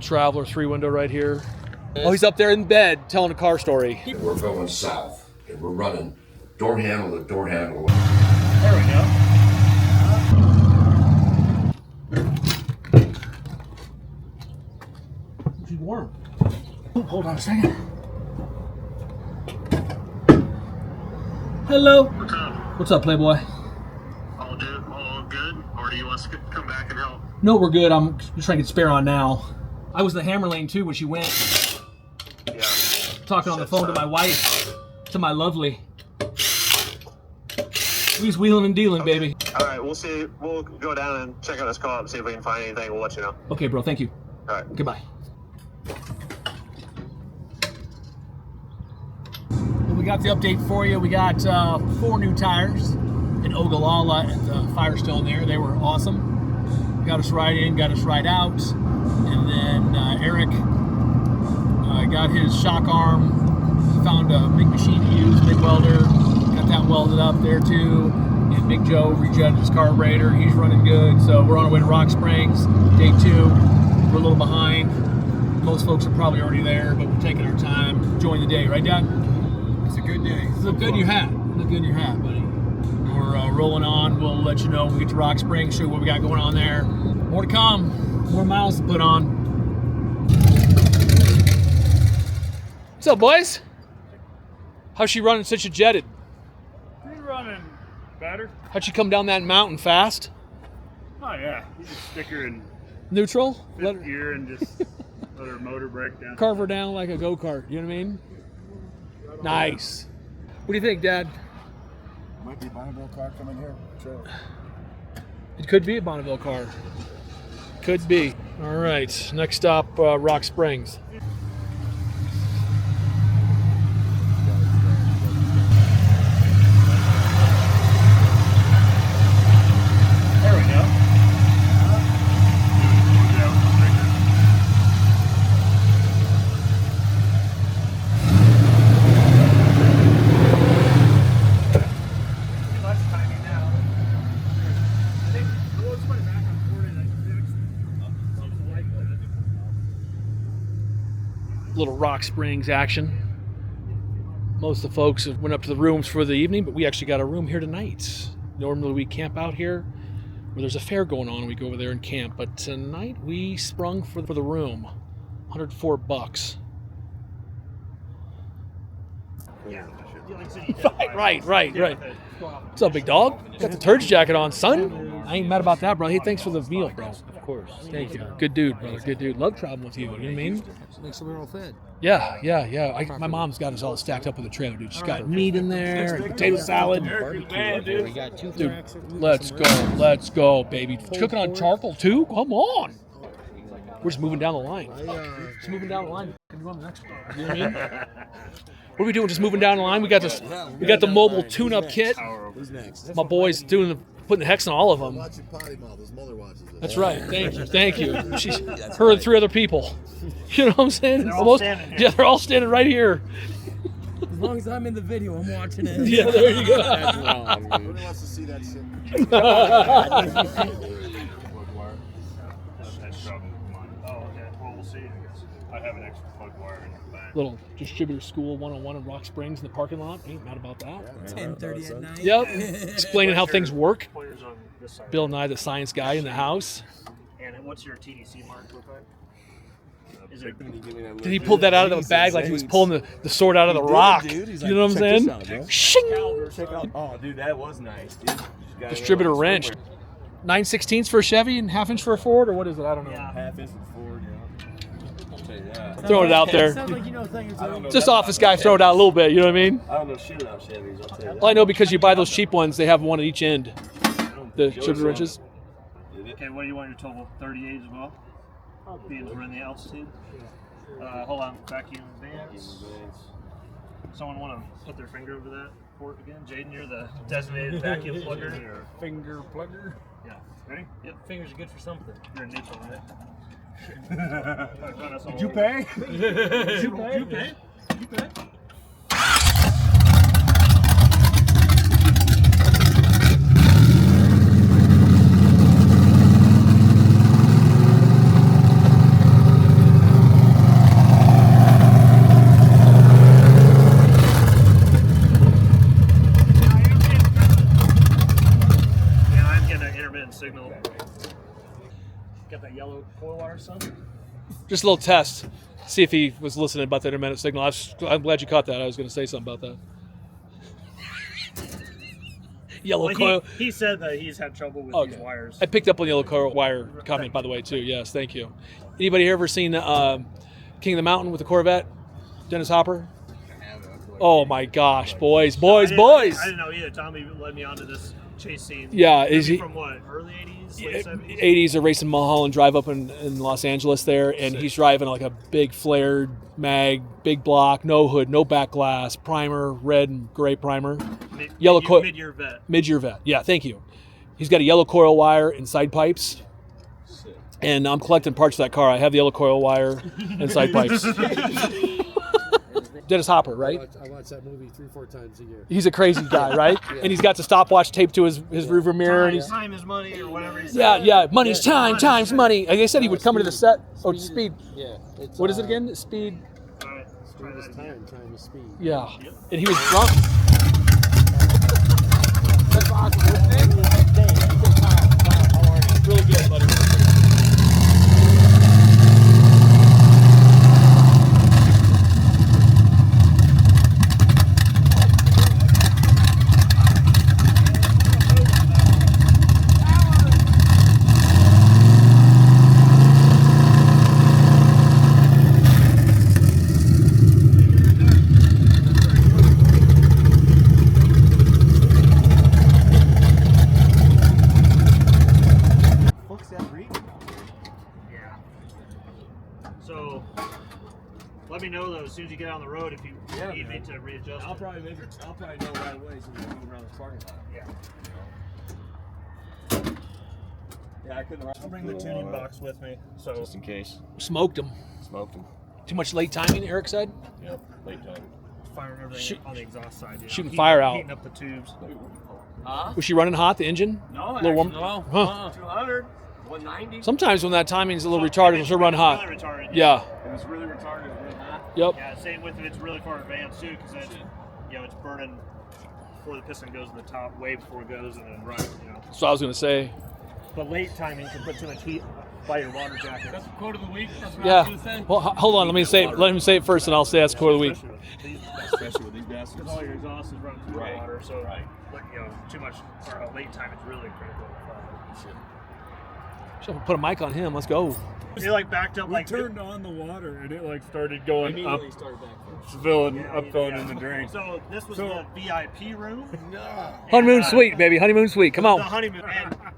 old Traveler 3-window right here. Oh, he's up there in bed telling a car story. We're going south, and we're running door handle to door handle. There we go. She's warm. Oh, hold on a second. Hello. What's up? What's up, Playboy? All good? Or do you want us to come back and help? No, we're good. I'm just trying to get spare on now. I was in the hammer lane too when she went. Yeah. Talking on the phone to my wife, to my lovely. He's wheeling and dealing, baby. All right, we'll see. We'll go down and check out this co-op and see if we can find anything. We'll let you know. Okay, bro. Thank you. All right. Goodbye. Well, we got the update for you. We got 4 new tires in Ogallala, and the Firestone there. They were awesome. Got us right in, got us right out. And then Eric got his shock arm. Found a big machine to use, big welder. Got that welded up there too. And Big Joe rejudged his carburetor. He's running good. So we're on our way to Rock Springs, day 2. We're a little behind. Most folks are probably already there, but we're taking our time, enjoying the day, right, Dad? It's a good day. Look good in your hat. Look good in your hat, buddy. We're rolling on. We'll let you know when we get to Rock Springs, show you what we got going on there. More to come. More miles to put on. What's up, boys? How's she running such a jetted? She's running better. How'd she come down that mountain fast? Oh yeah, you just stick her in Neutral? Let fifth her gear and just let her motor break down. carve her down like a go-kart. You know what I mean? Nice. What do you think, Dad? Might be a Bonneville car coming here. Sure. It could be a Bonneville car. Could be. All right. Next stop, Rock Springs. There we go. Little Rock Springs action. Most of the folks have went up to the rooms for the evening, but we actually got a room here tonight. Normally we camp out here where there's a fair going on. We go over there and camp, but tonight we sprung for the room. $104. Yeah. Right. What's up, big dog? Got the Turds jacket on, son. I ain't mad about that, bro. Hey, thanks for the meal, bro. Of course. Thank you. Good dude, brother. Good dude. Love traveling with you. You know what I mean? Makes them all fed. Yeah. My mom's got us all stacked up with the trailer, dude. She's got meat in there, and potato salad. We got 2 Dude, let's go, baby. Cooking on charcoal too? Come on. We're just moving down the line. Just moving down the line. Can you run the next one? You know what I mean? What are we doing? Just moving down the line? We got this. We got the mobile tune-up kit. Who's next? My boy's putting the hex on all of them. Watch your potty mouth. His mother watches it. That's right. Thank you. She's her and 3 other people. You know what I'm saying? They're all standing here. Yeah, they're all standing right here. As long as I'm in the video, I'm watching it. Yeah, there you go. That's wrong, dude. Who wants to see that shit? We'll see. I have an extra plug wire in the back. Little distributor school 101 in Rock Springs in the parking lot. Ain't mad about that. 10:30 at night. Yep. Explaining how things work. Players on this side. Bill Nye, the science guy in the house. And what's your TDC mark look like? Is it? Did he pull that out of the bag like he was pulling the sword out of the rock? Dude. He's You know what I'm saying? Shing! Oh, dude, that was nice, dude. Distributor wrench. 9/16 for a Chevy and 1/2 inch for a Ford, or what is it? I don't know. Yeah. Half inch for Ford, yeah. I'll tell you that. Throwing it out there. Sounds like you know things. I don't know Just that- office guy, throw it out a little bit. You know what I mean? I don't know shit about Chevys, I'll tell you that. Well, I know because you buy those cheap ones, they have one at each end. The Joey distributor said- wrenches. Okay, what do you want your total? 38 as well? Being we're in the altitude. Hold on, vacuum advance. Someone want to put their finger over that port again? Jaden, you're the designated vacuum plugger. Finger plugger. Yeah. Ready? Yep. Fingers are good for something. You're neutral, right? Did you pay? Did you pay? intermittent signal. Got that yellow coil wire, son? Just a little test. See if he was listening about the intermittent signal. I'm glad you caught that. I was going to say something about that. Yellow Well, coil. he said that he's had trouble with these wires. I picked up on the yellow coil wire comment, by the way, too. Yes, thank you. Anybody here ever seen King of the Mountain with the Corvette? Dennis Hopper? Oh my gosh, boys. I didn't know either. Tommy led me onto this chase scene. Yeah, is he from what, early 80s, late 70s? 80s? They're racing Mulholland Drive up in Los Angeles there, and he's driving like a big flared mag, big block, no hood, no back glass, primer, red and gray primer, yellow coil, mid-year vet. Mid-year vet. Yeah, thank you. He's got a yellow coil wire and side pipes. And I'm collecting parts of that car. I have the yellow coil wire and side pipes. Dennis Hopper, right? I watch that movie 3-4 times a year. He's a crazy guy, right? Yeah. And he's got the stopwatch taped to his rearview mirror. And he's, time is money or whatever he said. yeah, money's time, time's money. Like I said, he would come into the set. Speed. Yeah. What is it again? Speed. All right, Speed is time, time is speed. Yeah. And he was drunk. Really good, buddy. So, let me know though as soon as you get on the road if you need me to readjust. I'll probably know right away so we can move around this parking lot. Yeah. Yeah, I couldn't. I'll bring the tuning box with me. So Just in case. Smoked him. Smoked him. Too much late timing, Eric said. Yep. Late time. firing everything on the exhaust side. You know, shooting fire out. Heating up the tubes. Was she running hot, the engine? No, little warm? no. Huh. 200, 190. Sometimes when that timing's a little retarded, she'll run hot. Really retarded. Yeah. It was really retarded, really hot. Yep. Yeah, same with it. It's really far advanced too, because it's, you know, it's burning before the piston goes to the top, way before it goes, and then right. You know. So I was gonna say. But late timing can put too much heat by your water jacket. That's the quote of the week. That's what I was Yeah. going to say. Well, hold on. Let me say. Let him say it first, and I'll say that's quote of the week. Especially with these bastards. Because all your exhaust is running through Right. the water, so Right. like, you know, too much or late time is really critical. Should put a mic on him. Let's go. You're like backed up, We like turned on the water and it like started going up, Immediately started back first. filling Yeah, up, filling in the drain. So this was So- the VIP room. Honeymoon suite, baby. Honeymoon suite. Come The on. honeymoon,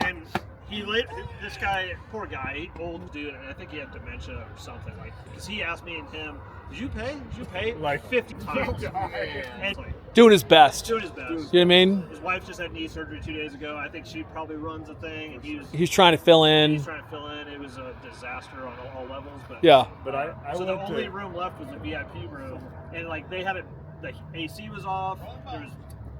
and he lit this guy, poor guy, old dude, and I think he had dementia or something. Like, because he asked me and him, "Did you pay? Did you pay?" Like 50 times. And Doing his best. doing his best. You know what I mean? His wife just had knee surgery 2 days ago. I think she probably runs a thing, and He's trying to fill in. he's trying to fill in. It was a disaster on all levels. But Yeah. But I so the went only to, room left was the VIP room, and like they had it. The AC was off. There was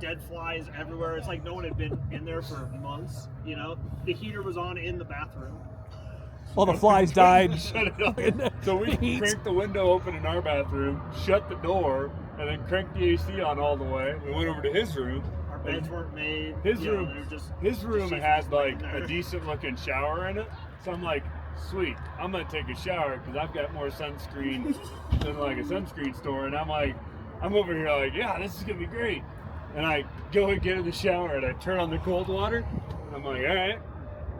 dead flies everywhere. It's like no one had been in there for months. You know, the heater was on in the bathroom. All the flies died. shut it up. So we cranked the window open in our bathroom, shut the door, and then cranked the AC on all the way. We went over to his room. Our beds weren't made. His you know, room, they were just his room sheets had just like laying there. a decent looking shower in it. So I'm like, sweet, I'm gonna take a shower because I've got more sunscreen than like a sunscreen store. And I'm like, I'm over here like, yeah, this is gonna be great. And I go and get in the shower and I turn on the cold water. And I'm like, all right.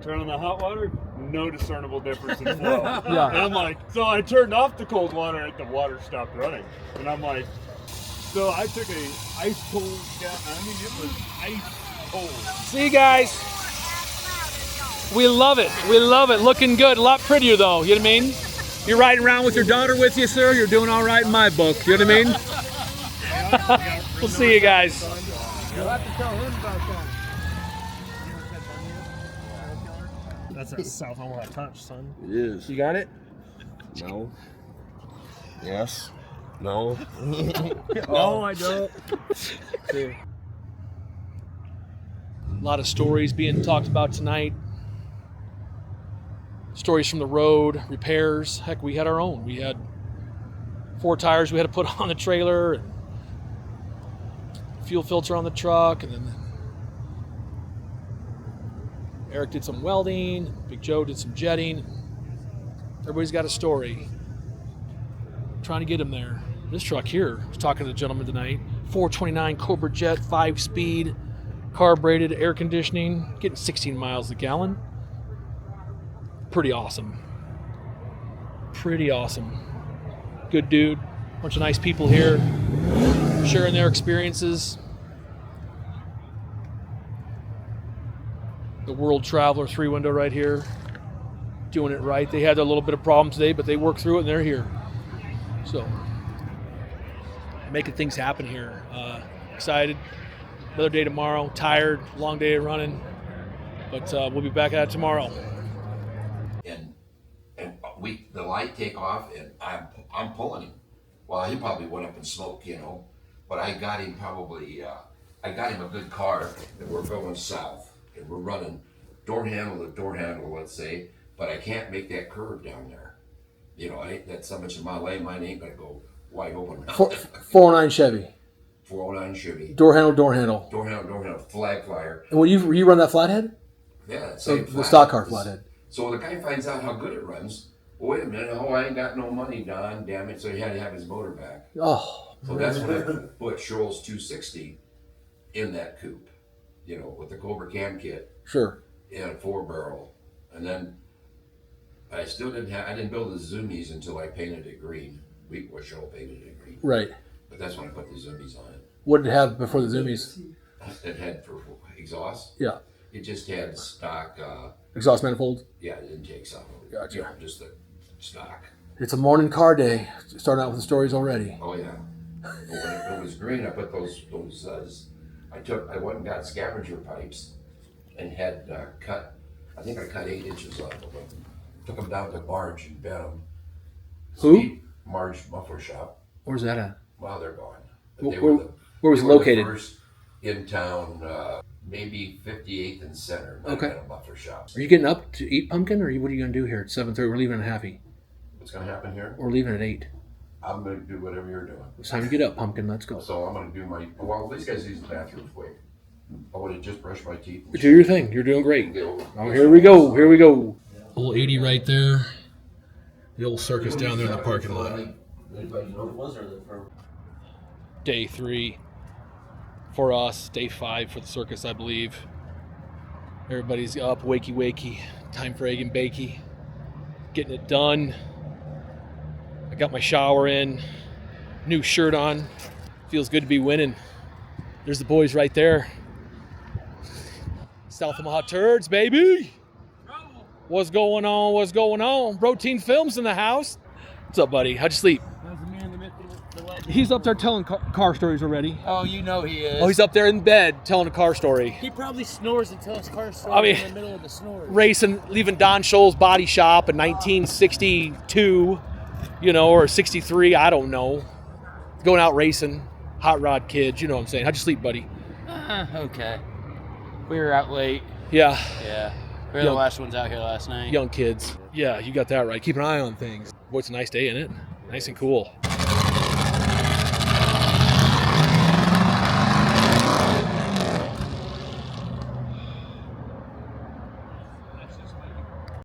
Turn on the hot water, no discernible difference in flow. Yeah. And I'm like, so I turned off the cold water and the water stopped running. And I'm like, so I took a ice cold shower. I mean, it was ice cold. See you guys. We love it. We love it. Looking good. A lot prettier though. You know what I mean? You're riding around with your daughter with you, sir. You're doing all right in my book. You know what I mean? We'll see you guys. You'll have to tell him about that. That's a South Omaha touch, son. It is. You got it? No. Yes. No. No, I don't. A lot of stories being talked about tonight. Stories from the road, repairs. Heck, we had our own. We had 4 tires we had to put on the trailer, and fuel filter on the truck, and then Eric did some welding. Big Joe did some jetting. Everybody's got a story. Trying to get him there. This truck here, I was talking to the gentleman tonight. 429 Cobra Jet, 5-speed, carbureted, air conditioning, getting 16 miles a gallon. Pretty awesome. Pretty awesome. Good dude. Bunch of nice people here sharing their experiences. The World Traveler 3-window right here. Doing it right. They had a little bit of problem today, but they worked through it and they're here. So, making things happen here. Excited. Another day tomorrow. Tired. Long day of running. But we'll be back at it tomorrow. And the light take off, and I'm pulling him. Well, he probably went up in smoke, you know. But I got him I got him a good car, and we're going south. And we're running door handle to door handle, let's say. But I can't make that curve down there. You know, that's so much in my lane. Mine ain't gonna go wide open. 409 Chevy. 409 Chevy. Door handle, door handle. Door handle, flag flyer. And when you run that flathead? Yeah, that's the stock car flathead. So the guy finds out how good it runs. Well, wait a minute, I ain't got no money, Don, damn it. So he had to have his motor back. Oh. So that's when I put Sherrill's 260 in that coupe, you know, with the Cobra cam kit. Sure. And a 4-barrel. And then I didn't build the zoomies until I painted it green. Sherrill painted it green. Right. But that's when I put the zoomies on it. What did it have before the zoomies? It had for exhaust. Yeah. It just had stock. Exhaust manifold? Yeah, it didn't take some. Gotcha. You know, just the stock. It's a morning car day. Starting out with the stories already. Oh yeah. But when it was green, I put those. I went and got scavenger pipes, and had cut. I think I cut 8 inches off of them. Took them down to Marge and bent them. Who? Marge Muffler Shop. Where's that at? Well, they're gone. Where was it located? First in town, maybe 58th and Center. Okay. At a muffler shop. Are you getting up to eat pumpkin, or what are you going to do here at 7:30? We're leaving at Happy. What's going to happen here? We're leaving at 8. I'm going to do whatever you're doing. It's time to get up, pumpkin. Let's go. So I'm going to do these guys use the bathroom quick. I would have just brushed my teeth. Do your thing. You're doing great. Oh, here we go. Here we go. Old 80 right there. The old circus down there in the parking lot. Day 3 for us. Day 5 for the circus, I believe. Everybody's up, wakey. Time for egg and bakey. Getting it done. I got my shower in. New shirt on. Feels good to be winning. There's the boys right there. South Omaha Turds, baby. What's going on? Routine Films in the house. What's up, buddy? How'd you sleep? That's the man, the myth, the legend. He's up there telling car stories already. Oh, you know he is. Oh, he's up there in bed telling a car story. He probably snores and tells car stories in the middle of the snores. Racing, leaving Don Scholl's body shop in 1962, or 63, I don't know. Going out racing, hot rod kids, you know what I'm saying. How'd you sleep, buddy? Okay. We were out late. Yeah. We were the last ones out here last night. Young kids. Yeah, you got that right. Keep an eye on things. Boy, it's a nice day, isn't it? Nice and cool.